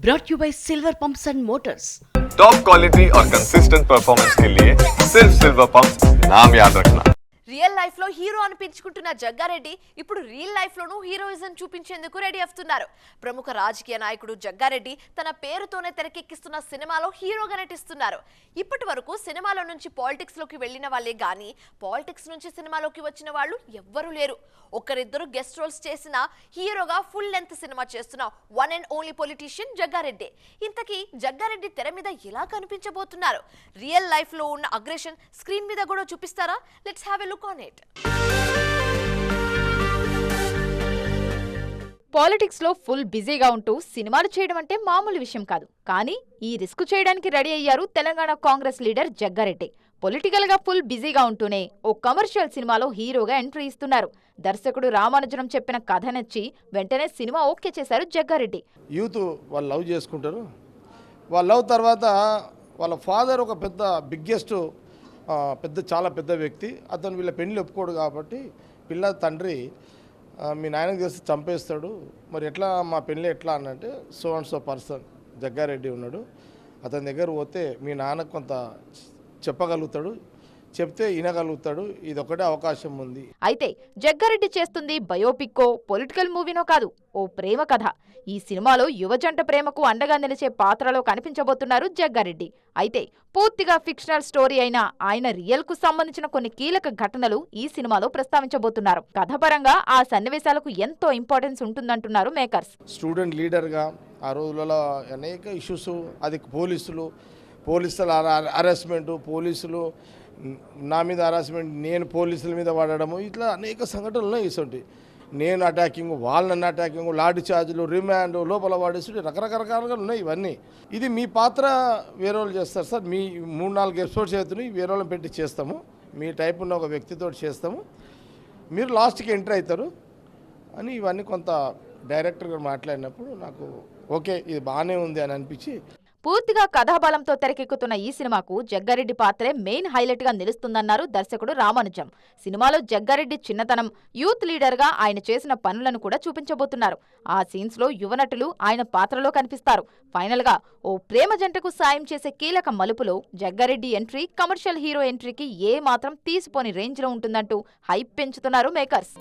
brought you by Silver Pumps and Motors. Top quality और consistent performance के लिए सिर्फ सिल्वर पंप्स नाम याद रखना. రియల్ లైఫ్ లో హీరో అనిపించుకుంటున్న జగ్గారెడ్డి ఇప్పుడు రియల్ లైఫ్ లోనూ హీరోయిజం చూపించేందుకు రెడీ అవుతున్నారు. ప్రముఖ రాజకీయ నాయకుడు జగ్గారెడ్డి తన పేరుతోనే తెరకెక్కిస్తున్న సినిమాలో హీరోగా నటిస్తున్నారు. ఇప్పటి వరకు సినిమాలో నుంచి పాలిటిక్స్ లోకి వెళ్లిన వాళ్ళే గానీ పాలిటిక్స్ నుంచి సినిమాలోకి వచ్చిన వాళ్ళు ఎవ్వరూ లేరు. ఒకరిద్దరు గెస్ట్ రోల్స్ చేసిన హీరోగా ఫుల్ లెంత్ సినిమా చేస్తున్న one and only politician Jaggareddy. ఇంతకీ జగ్గారెడ్డి తెర మీద ఎలా కనిపించబోతున్నారు? రియల్ లైఫ్ లో ఉన్న అగ్రెషన్ స్క్రీన్ మీద కూడా చూపిస్తారా? Let's have a look on it. Politics లో ఫుల్ బిజీగా ఉంటూ సినిమాలు చేయడం అంటే మామూలు విషయం కాదు. కానీ ఈ రిస్క్ చేయడానికి రెడీ అయ్యారు తెలంగాణ కాంగ్రెస్ లీడర్ జగ్గారెడ్డి. పొలిటికల్ గా ఫుల్ బిజీగా ఉంటూనే ఓ కమర్షియల్ సినిమాలో హీరోగా ఎంట్రీ ఇస్తున్నారు. దర్శకుడు రామానుజనం చెప్పిన కథ నచ్చి వెంటనే సినిమా ఓకే చేశారు జగ్గారెడ్డి. యూత్ వాళ్ళు లవ్ చేసుకుంటారు. వాళ్ళ లవ్ తర్వాత వాళ్ళ ఫాదర్ ఒక పెద్ద బిగ్గెస్ట్ చాలా పెద్ద వ్యక్తి. అతను వీళ్ళ పెళ్లి ఒప్పుకోడు కాబట్టి పిల్ల తండ్రి మీ నాయనకు చేస్తే చంపేస్తాడు, మరి ఎట్లా మా పెళ్ళి ఎట్లా అనంటే so and so person Jaggareddy ఉన్నాడు, అతని దగ్గర పోతే మీ నాన్నకు కొంత చెప్పగలుగుతాడు, చెప్తే వినగలుగుతాడు, ఇది ఒకటే అవకాశం ఉంది. అయితే జగ్గారెడ్డి చేస్తుంది బయోపిక్కో పొలిటికల్ మూవీనో కాదు, ఓ ప్రేమ కథ. ఈ సినిమాలో యువజంట ప్రేమకు అండగా నిలిచే పాత్రలో కనిపించబోతున్నారు జగ్గారెడ్డి. అయితే పూర్తిగా ఫిక్షనల్ స్టోరీ అయిన ఆయన రియల్ కు సంబంధించిన కొన్ని కీలక ఘటనలు ఈ సినిమాలో ప్రస్తావించబోతున్నారు. కథపరంగా ఆ సన్నివేశాలకు ఎంతో ఇంపార్టెన్స్ ఉంటుందంటున్నారు మేకర్స్. స్టూడెంట్ లీడర్గా ఆ రోజులలో అనేక ఇష్యూస్, అది పోలీసుల హరాస్మెంటు, పోలీసులు నా మీద హరాస్మెంట్, నేను పోలీసుల మీద వాడడము, ఇట్లా అనేక సంఘటనలు ఇస్తుంటాయి. నేను అటాకింగ్, వాళ్ళని అటాకింగ్, లాఠీ చార్జీలు, రిమాండ్, లోపల వాడేసి రకరకాలుగా ఉన్నాయి ఇవన్నీ. ఇది మీ పాత్ర వేరే వాళ్ళు చేస్తారు సార్, మీ 3-4 ఎపిసోడ్స్ అవుతున్నాయి, వేరే వాళ్ళని పెట్టి చేస్తాము, మీ టైప్ ఉన్న ఒక వ్యక్తితో చేస్తాము, మీరు లాస్ట్కి ఎంటర్ అవుతారు అని ఇవన్నీ కొంత డైరెక్టర్ గారు మాట్లాడినప్పుడు నాకు ఓకే ఇది బాగానే ఉంది అని అనిపించి. పూర్తిగా కథాబలంతో తెరకెక్కుతున్న ఈ సినిమాకు జగ్గారెడ్డి పాత్రే మెయిన్ హైలైట్ గా నిలుస్తుందన్నారు దర్శకుడు రామానుజం. సినిమాలో జగ్గారెడ్డి చిన్నతనం, యూత్ లీడర్ గా ఆయన చేసిన పనులను కూడా చూపించబోతున్నారు. ఆ సీన్స్ లో యువనటులు ఆయన పాత్రలో కనిపిస్తారు. ఫైనల్ గా ఓ ప్రేమ జంటకు సాయం చేసే కీలక మలుపులో జగ్గారెడ్డి ఎంట్రీ కమర్షియల్ హీరో ఎంట్రీకి ఏ మాత్రం తీసిపోని రేంజ్ లో ఉంటుందంటూ హైప్ పెంచుతున్నారు మేకర్స్.